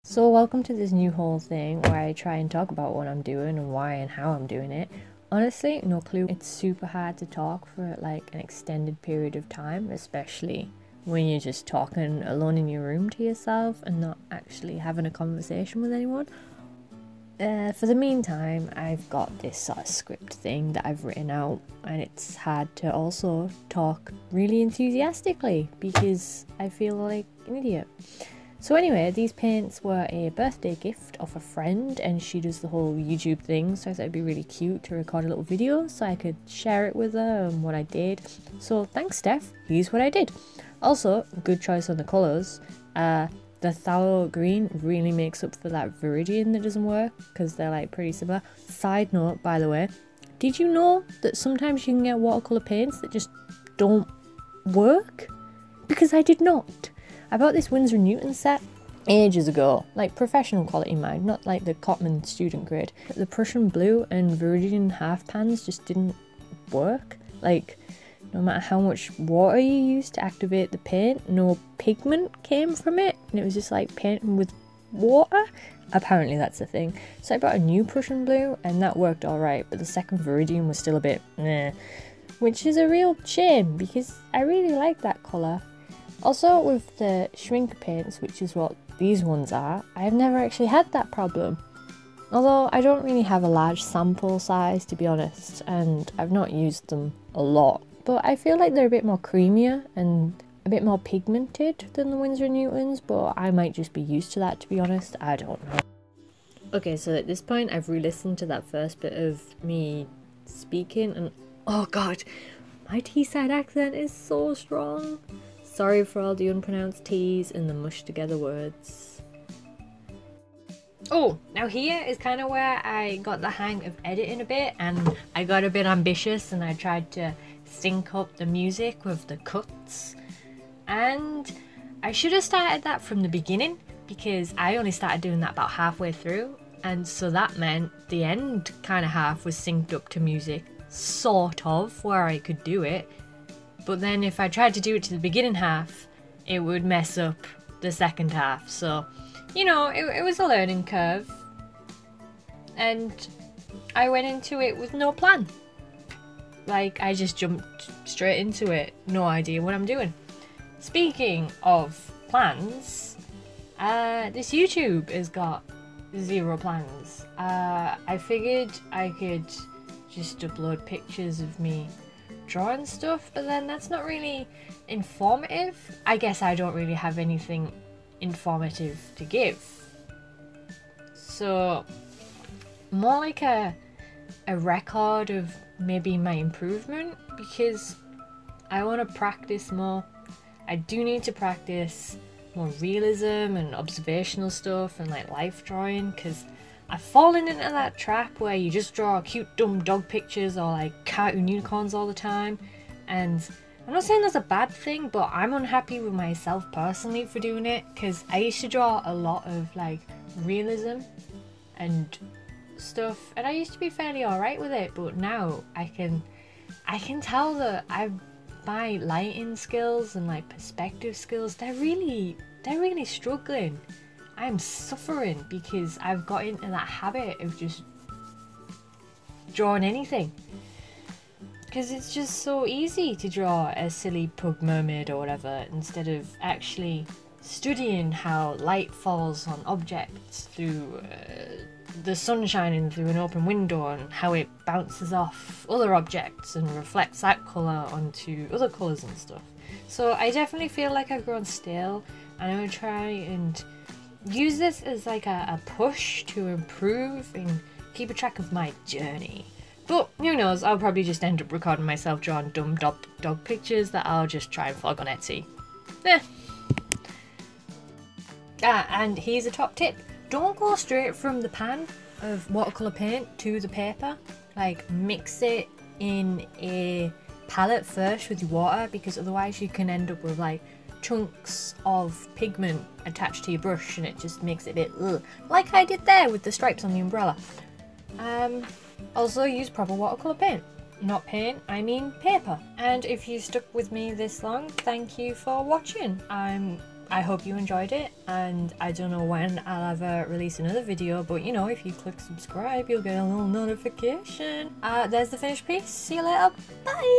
So welcome to this new whole thing where I try and talk about what I'm doing and why and how I'm doing it. Honestly, no clue. It's super hard to talk for like an extended period of time, especially when you're just talking alone in your room to yourself and not actually having a conversation with anyone. For the meantime, I've got this sort of script thing that I've written out, and it's hard to also talk really enthusiastically because I feel like an idiot. So anyway, these paints were a birthday gift of a friend, and she does the whole YouTube thing, so I thought it'd be really cute to record a little video so I could share it with her and what I did. So thanks, Steph, here's what I did. Also, good choice on the colours. The phthalo green really makes up for that viridian that doesn't work, because they're like pretty similar. Side note, by the way, did you know that sometimes you can get watercolour paints that just don't work? Because I did not. I bought this Winsor & Newton set ages ago, like professional quality mind, not like the Cotman student grade. The Prussian blue and Viridian half pans just didn't work. Like, no matter how much water you used to activate the paint, no pigment came from it, and it was just like painting with water. Apparently that's the thing. So I bought a new Prussian blue and that worked alright, but the second Viridian was still a bit meh, which is a real shame because I really like that colour. Also, with the shrink paints, which is what these ones are, I've never actually had that problem. Although I don't really have a large sample size, to be honest, and I've not used them a lot. But I feel like they're a bit more creamier and a bit more pigmented than the Winsor & Newtons, but I might just be used to that, to be honest. I don't know. Okay, so at this point I've re-listened to that first bit of me speaking and oh god, my Teesside accent is so strong. Sorry for all the unpronounced T's and the mushed together words. Oh, now here is kind of where I got the hang of editing a bit, and I got a bit ambitious and I tried to sync up the music with the cuts. And I should have started that from the beginning because I only started doing that about halfway through, and so that meant the end kind of half was synced up to music, sort of, where I could do it. But then if I tried to do it to the beginning half, it would mess up the second half. So, you know, it was a learning curve. And I went into it with no plan. Like, I just jumped straight into it. No idea what I'm doing. Speaking of plans, this YouTube has got zero plans. I figured I could just upload pictures of me drawing stuff, but then that's not really informative. I guess I don't really have anything informative to give. So more like a record of maybe my improvement, because I want to practice more. I do need to practice more realism and observational stuff and like life drawing, because I've fallen into that trap where you just draw cute dumb dog pictures or like cartoon unicorns all the time, and I'm not saying that's a bad thing, but I'm unhappy with myself personally for doing it, because I used to draw a lot of like realism and stuff and I used to be fairly alright with it, but now I can tell that my lighting skills and like perspective skills, they're really struggling. I'm suffering because I've got into that habit of just drawing anything. Because it's just so easy to draw a silly pug mermaid or whatever, instead of actually studying how light falls on objects through the sun shining through an open window and how it bounces off other objects and reflects that colour onto other colours and stuff. So I definitely feel like I've grown stale, and I'm going to try and use this as like a push to improve and keep a track of my journey. But who knows, I'll probably just end up recording myself drawing dumb dog pictures that I'll just try and flog on Etsy. And here's a top tip. Don't go straight from the pan of watercolour paint to the paper. Like, mix it in a palette first with your water, because otherwise you can end up with like chunks of pigment attached to your brush and it just makes it a bit ugh, like I did there with the stripes on the umbrella. Also use proper watercolour paint. Not paint, I mean paper. And if you stuck with me this long, thank you for watching. I'm I hope you enjoyed it, and I don't know when I'll ever release another video, but you know, if you click subscribe, you'll get a little notification. There's the finished piece. See you later. Bye!